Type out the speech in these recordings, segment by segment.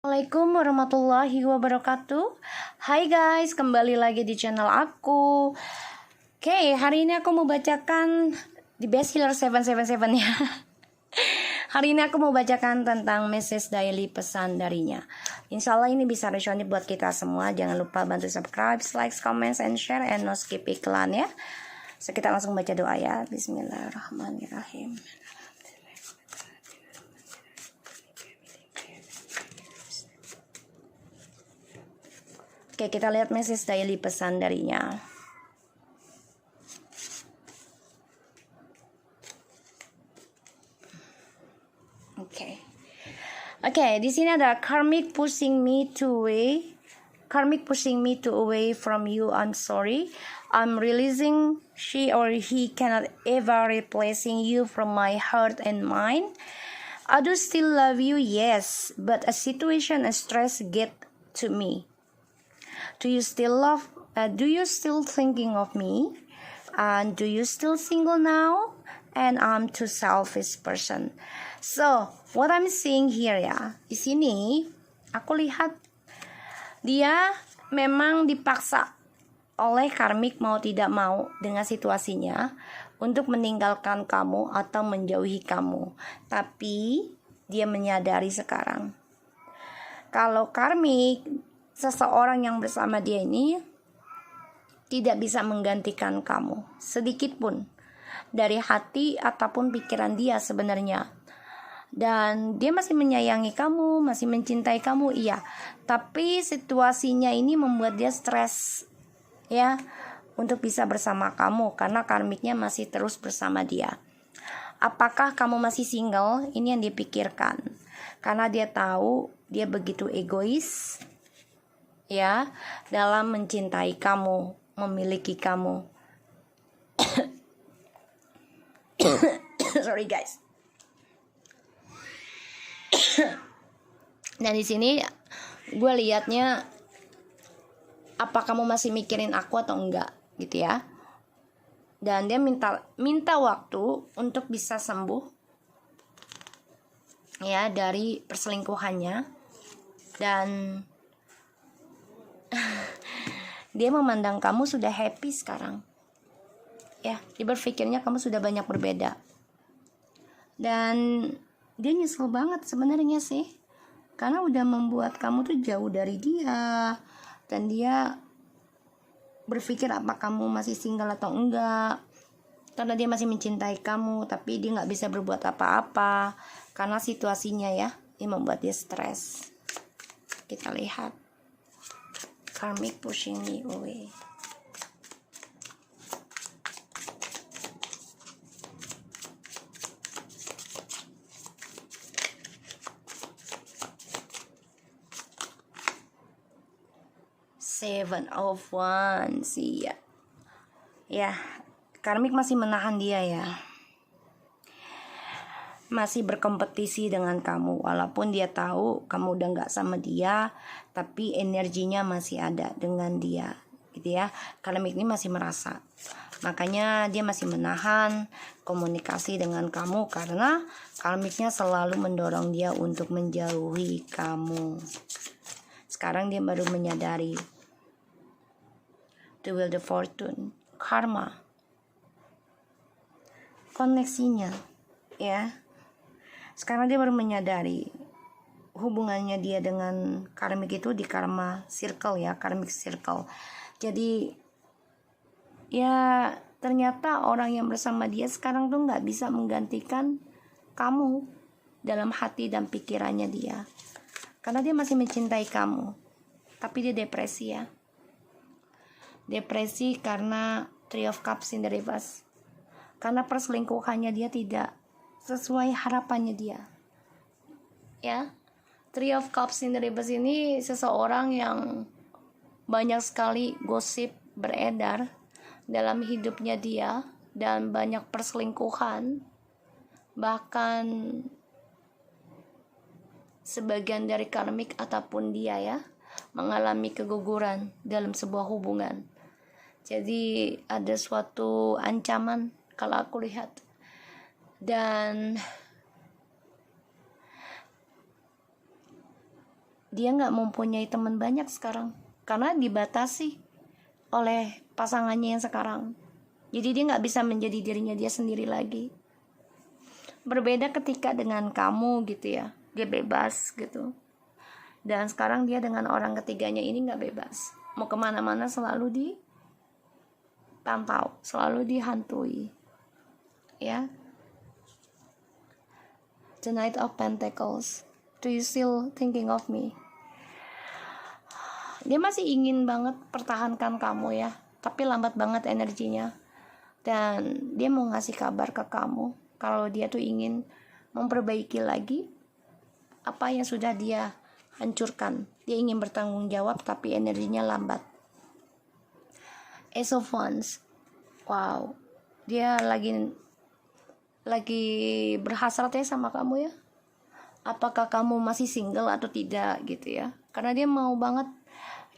Assalamualaikum warahmatullahi wabarakatuh. Hai guys, kembali lagi di channel aku. Oke, hari ini aku mau bacakan di Best Healer 777 ya. Hari ini aku mau bacakan tentang message daily pesan darinya. Insya Allah ini bisa resonate buat kita semua. Jangan lupa bantu subscribe, like, comment, and share, and no skip iklan ya. So kita langsung baca doa ya. Bismillahirrahmanirrahim. Oke, kita lihat message daily pesan darinya. Oke, di sini ada karmic pushing me to away. Karmic pushing me to away from you. I'm sorry. I'm realizing she or he cannot ever replacing you from my heart and mind. I do still love you, yes, but a situation and stress get to me. Do you still thinking of me? And do you still single now? And I'm too selfish person. So, what I'm seeing here ya, di sini aku lihat dia memang dipaksa oleh karmik mau tidak mau dengan situasinya untuk meninggalkan kamu atau menjauhi kamu. Tapi dia menyadari sekarang kalau karmik seseorang yang bersama dia ini tidak bisa menggantikan kamu sedikit pun dari hati ataupun pikiran dia sebenarnya. Dan dia masih menyayangi kamu, masih mencintai kamu, iya. Tapi situasinya ini membuat dia stres ya untuk bisa bersama kamu karena karmiknya masih terus bersama dia. Apakah kamu masih single? Ini yang dipikirkan. Karena dia tahu dia begitu egois ya dalam mencintai kamu, memiliki kamu. Sorry guys. Dan di sini gue liatnya apa kamu masih mikirin aku atau enggak gitu ya. Dan dia minta waktu untuk bisa sembuh ya dari perselingkuhannya. Dan dia memandang kamu sudah happy sekarang ya, dia berpikirnya kamu sudah banyak berbeda. Dan dia nyesel banget sebenarnya sih, karena udah membuat kamu tuh jauh dari dia. Dan dia berpikir apa kamu masih single atau enggak, karena dia masih mencintai kamu. Tapi dia gak bisa berbuat apa-apa karena situasinya ya, ini membuat dia stres. Kita lihat karmic pushing me away. Seven of Wands, iya. Ya, karmik masih menahan dia ya. Masih berkompetisi dengan kamu. Walaupun dia tahu kamu udah gak sama dia, tapi energinya masih ada dengan dia gitu ya. Karmik ini masih merasa. Makanya dia masih menahan komunikasi dengan kamu, karena karmiknya selalu mendorong dia untuk menjauhi kamu. Sekarang dia baru menyadari. The Wheel of Fortune, karma, koneksinya ya. Sekarang dia baru menyadari hubungannya dia dengan karmik itu di karma circle ya, karmic circle. Jadi ya ternyata orang yang bersama dia sekarang tuh gak bisa menggantikan kamu dalam hati dan pikirannya dia, karena dia masih mencintai kamu. Tapi dia depresi ya. Depresi karena Three of Cups in the reverse. Karena perselingkuhannya dia tidak sesuai harapannya dia. Ya. Three of Cups in the reverse ini seseorang yang banyak sekali gosip beredar dalam hidupnya dia, dan banyak perselingkuhan. Bahkan sebagian dari karmik ataupun dia ya mengalami keguguran dalam sebuah hubungan. Jadi ada suatu ancaman kalau aku lihat. Dan dia nggak mempunyai teman banyak sekarang karena dibatasi oleh pasangannya yang sekarang. Jadi dia nggak bisa menjadi dirinya dia sendiri lagi. Berbeda ketika dengan kamu gitu ya, dia bebas gitu. Dan sekarang dia dengan orang ketiganya ini nggak bebas. Mau kemana-mana selalu dipantau, selalu dihantui. Ya. The Knight of Pentacles. Do you still thinking of me? Dia masih ingin banget pertahankan kamu ya, tapi lambat banget energinya. Dan dia mau ngasih kabar ke kamu kalau dia tuh ingin memperbaiki lagi apa yang sudah dia hancurkan. Dia ingin bertanggung jawab tapi energinya lambat. Ace of Wands. Wow. Dia lagi berhasrat ya sama kamu ya. Apakah kamu masih single atau tidak gitu ya. Karena dia mau banget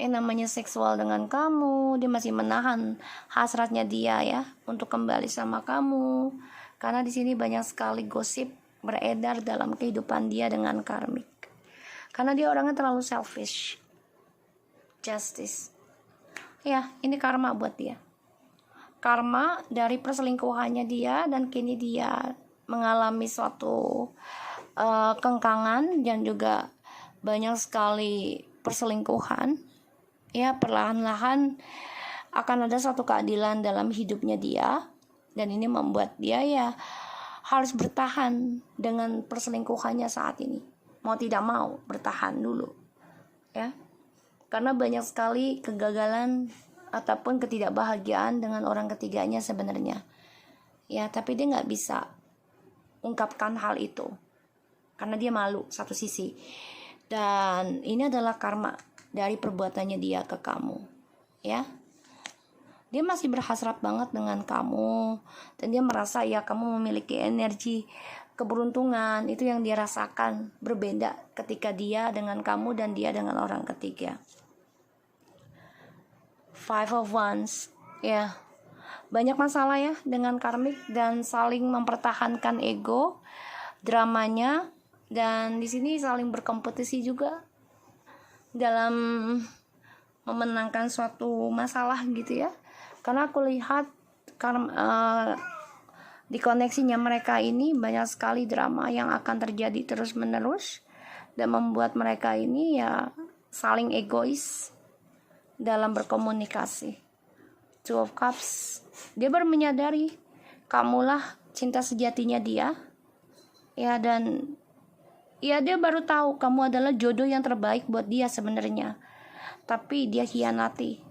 namanya seksual dengan kamu. Dia masih menahan hasratnya dia ya untuk kembali sama kamu. Karena di sini banyak sekali gosip beredar dalam kehidupan dia dengan karmik. Karena dia orangnya terlalu selfish. Justice. Ya, ini karma buat dia. Karma dari perselingkuhannya dia, dan kini dia mengalami suatu kengkangan dan juga banyak sekali perselingkuhan. Ya, perlahan-lahan akan ada suatu keadilan dalam hidupnya dia, dan ini membuat dia ya harus bertahan dengan perselingkuhannya saat ini. Mau tidak mau bertahan dulu ya, karena banyak sekali kegagalan ataupun ketidakbahagiaan dengan orang ketiganya sebenarnya ya, tapi dia nggak bisa ungkapkan hal itu karena dia malu satu sisi, dan ini adalah karma dari perbuatannya dia ke kamu ya. Dia masih berhasrat banget dengan kamu, dan dia merasa ya kamu memiliki energi keberuntungan. Itu yang dia rasakan, berbeda ketika dia dengan kamu dan dia dengan orang ketiga. Five of Wands ya. Banyak masalah ya dengan karmik dan saling mempertahankan ego, dramanya, dan di sini saling berkompetisi juga dalam memenangkan suatu masalah gitu ya. Karena aku lihat di koneksinya mereka ini banyak sekali drama yang akan terjadi terus menerus dan membuat mereka ini ya saling egois dalam berkomunikasi. Two of Cups, dia baru menyadari kamulah cinta sejatinya dia ya, dan ya dia baru tahu kamu adalah jodoh yang terbaik buat dia sebenarnya, tapi dia hianati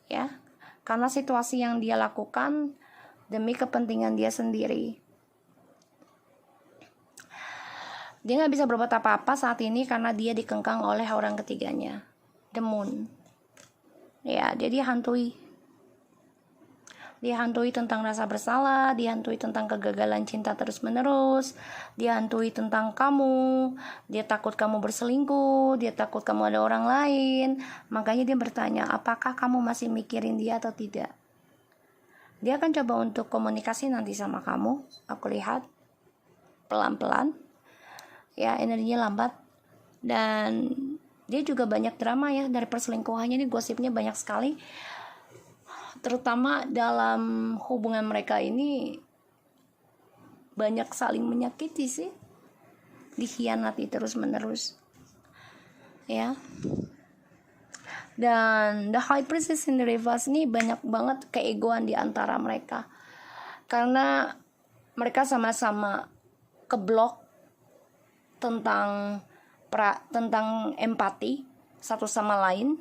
ya, karena situasi yang dia lakukan demi kepentingan dia sendiri. Dia gak bisa berbuat apa-apa saat ini karena dia dikengkang oleh orang ketiganya, The Moon ya. Dia dihantui tentang rasa bersalah, dihantui tentang kegagalan cinta terus menerus, dihantui tentang kamu, dia takut kamu berselingkuh, dia takut kamu ada orang lain. Makanya dia bertanya, apakah kamu masih mikirin dia atau tidak. Dia akan coba untuk komunikasi nanti sama kamu, aku lihat pelan-pelan ya, energinya lambat. Dan dia juga banyak drama ya dari perselingkuhannya, ini gosipnya banyak sekali, terutama dalam hubungan mereka ini banyak saling menyakiti sih, dikhianati terus menerus ya. Dan the High Priestess in the reverse ini banyak banget keegoan di antara mereka, karena mereka sama-sama keblok tentang empati satu sama lain,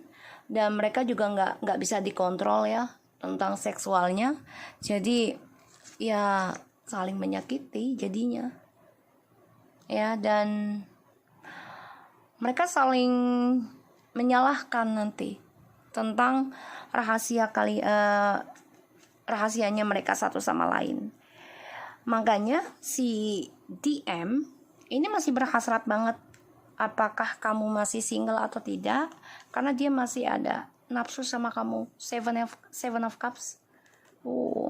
dan mereka juga nggak bisa dikontrol ya tentang seksualnya. Jadi ya saling menyakiti jadinya ya, dan mereka saling menyalahkan nanti tentang rahasianya mereka satu sama lain. Makanya si DM ini masih berhasrat banget apakah kamu masih single atau tidak, karena dia masih ada nafsu sama kamu. Seven of Cups,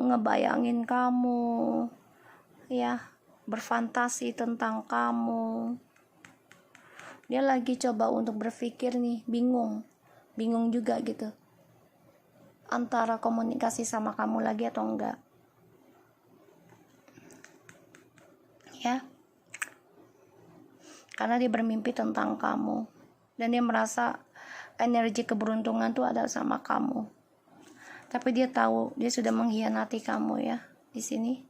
ngebayangin kamu ya, berfantasi tentang kamu. Dia lagi coba untuk berpikir nih, bingung juga gitu, antara komunikasi sama kamu lagi atau enggak, ya. Karena dia bermimpi tentang kamu dan dia merasa energi keberuntungan tuh ada sama kamu. Tapi dia tahu dia sudah mengkhianati kamu ya di sini.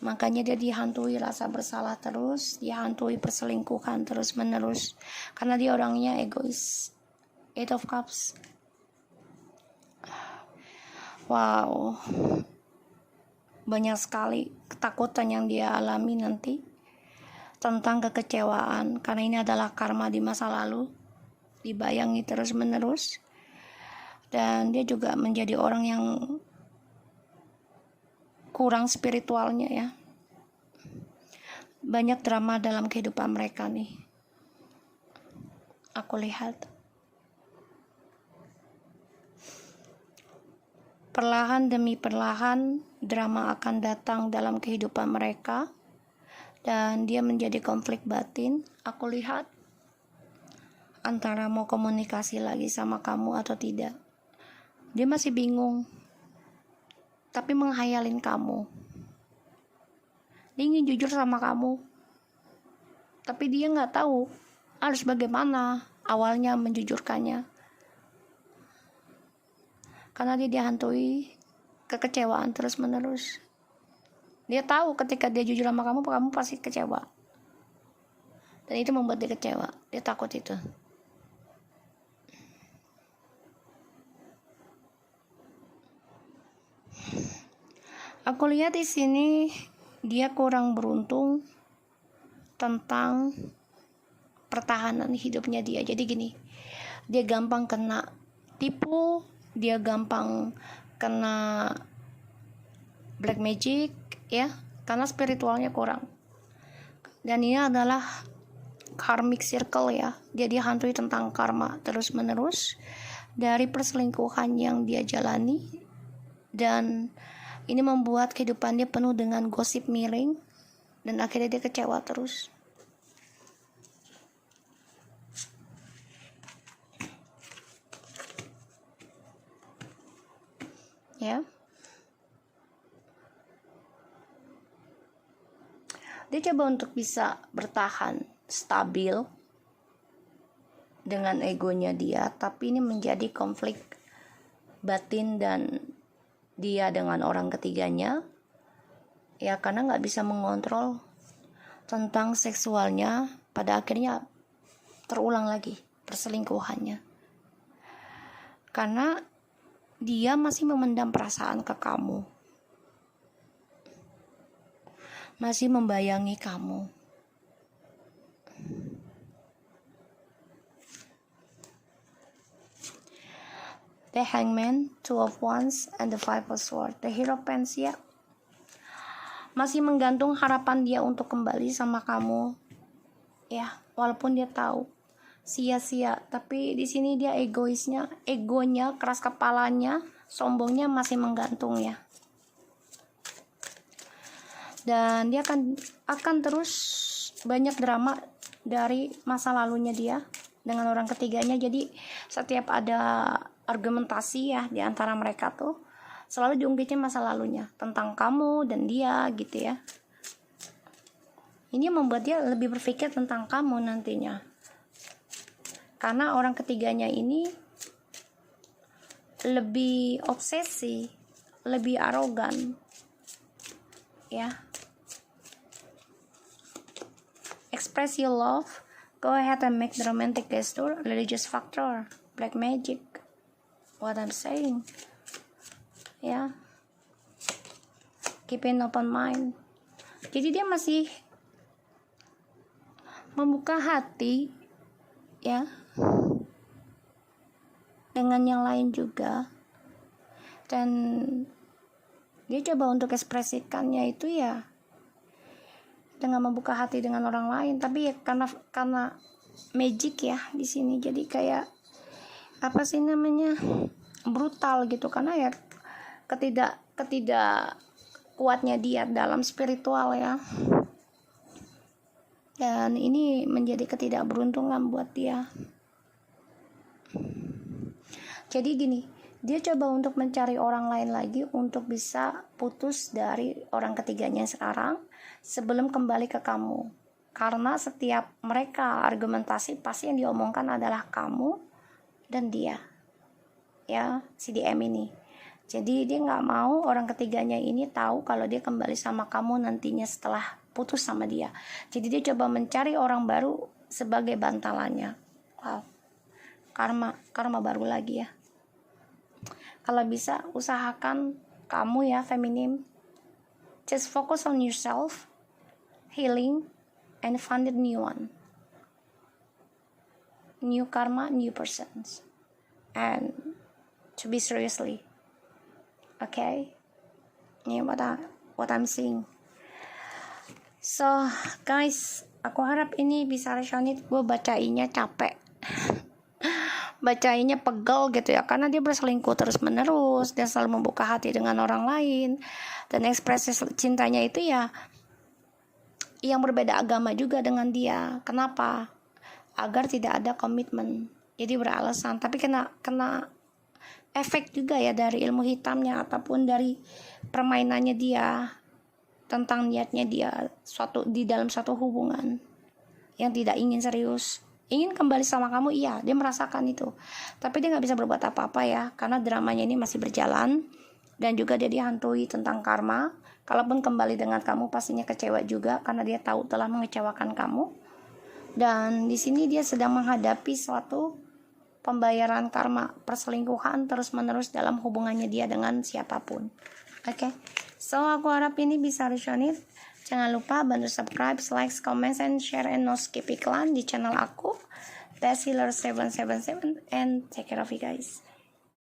Makanya dia dihantui rasa bersalah terus, dihantui perselingkuhan terus menerus. Karena dia orangnya egois. Eight of Cups. Wow. Banyak sekali ketakutan yang dia alami nanti tentang kekecewaan, karena ini adalah karma di masa lalu, dibayangi terus menerus. Dan dia juga menjadi orang yang kurang spiritualnya ya. Banyak drama dalam kehidupan mereka nih, aku lihat. Perlahan demi perlahan drama akan datang dalam kehidupan mereka, dan dia menjadi konflik batin, aku lihat, antara mau komunikasi lagi sama kamu atau tidak. Dia masih bingung, tapi menghayalin kamu. Dia ingin jujur sama kamu, tapi dia nggak tahu harus bagaimana awalnya menjujurkannya. Karena dia dihantui kekecewaan terus menerus. Dia tahu ketika dia jujur sama kamu pasti kecewa. Dan itu membuat dia kecewa. Dia takut itu. Aku lihat di sini dia kurang beruntung tentang pertahanan hidupnya dia. Jadi gini, dia gampang kena tipu, dia gampang kena black magic ya, karena spiritualnya kurang. Dan ini adalah karmic circle ya. Dia dihantui tentang karma terus menerus dari perselingkuhan yang dia jalani, dan ini membuat kehidupan dia penuh dengan gosip miring, dan akhirnya dia kecewa terus. Ya. Dia coba untuk bisa bertahan stabil dengan egonya dia, tapi ini menjadi konflik batin dan dia dengan orang ketiganya ya, karena nggak bisa mengontrol tentang seksualnya. Pada akhirnya terulang lagi perselingkuhannya, karena dia masih memendam perasaan ke kamu, masih membayangi kamu. The Hangman, Two of Wands, and the Five of Swords. The Hero of Pentacles ya. Masih menggantung harapan dia untuk kembali sama kamu. Ya, walaupun dia tahu sia-sia, tapi di sini dia egonya, keras kepalanya, sombongnya masih menggantung ya. Dan dia akan terus banyak drama dari masa lalunya dia dengan orang ketiganya. Jadi setiap ada argumentasi ya di antara mereka tuh selalu diungkitnya masa lalunya tentang kamu dan dia gitu ya. Ini membuat dia lebih berpikir tentang kamu nantinya, karena orang ketiganya ini lebih obsesi, lebih arogan ya. Express your love, go ahead and make the romantic gesture. Religious factor, black magic, what I'm saying ya. Keep an open mind. Jadi dia masih membuka hati ya dengan yang lain juga, dan dia coba untuk ekspresikannya itu ya dengan membuka hati dengan orang lain. Tapi ya karena magic ya di sini, jadi kayak apa sih namanya, brutal gitu, karena ya ketidak kuatnya dia dalam spiritual ya. Dan ini menjadi ketidakberuntungan buat dia. Jadi gini, dia coba untuk mencari orang lain lagi untuk bisa putus dari orang ketiganya sekarang sebelum kembali ke kamu. Karena setiap mereka argumentasi pasti yang diomongkan adalah kamu dan dia, ya, si DM ini. Jadi dia nggak mau orang ketiganya ini tahu kalau dia kembali sama kamu nantinya setelah putus sama dia. Jadi dia coba mencari orang baru sebagai bantalannya. Wow, karma baru lagi ya. Kalau bisa usahakan kamu ya feminim, just focus on yourself, healing, and find a new one, new karma, new persons, and to be seriously, okay? Ini what I'm saying. So guys, aku harap ini bisa resonate. Gue bacainnya capek, bacainnya pegel gitu ya, karena dia berselingkuh terus menerus, dia selalu membuka hati dengan orang lain, dan ekspresi cintanya itu ya yang berbeda agama juga dengan dia. Kenapa? Agar tidak ada komitmen. Jadi beralasan, tapi kena efek juga ya dari ilmu hitamnya ataupun dari permainannya dia tentang niatnya dia di dalam suatu hubungan yang tidak ingin serius, ingin kembali sama kamu. Iya, dia merasakan itu, tapi dia nggak bisa berbuat apa-apa ya, karena dramanya ini masih berjalan. Dan juga dia dihantui tentang karma. Kalaupun kembali dengan kamu pastinya kecewa juga, karena dia tahu telah mengecewakan kamu. Dan di sini dia sedang menghadapi suatu pembayaran karma perselingkuhan terus menerus dalam hubungannya dia dengan siapapun. Oke, so aku harap ini bisa resonate. Jangan lupa bantu subscribe, like, comment, and share, and no skip iklan di channel aku, Best Healer 777, and take care of you guys.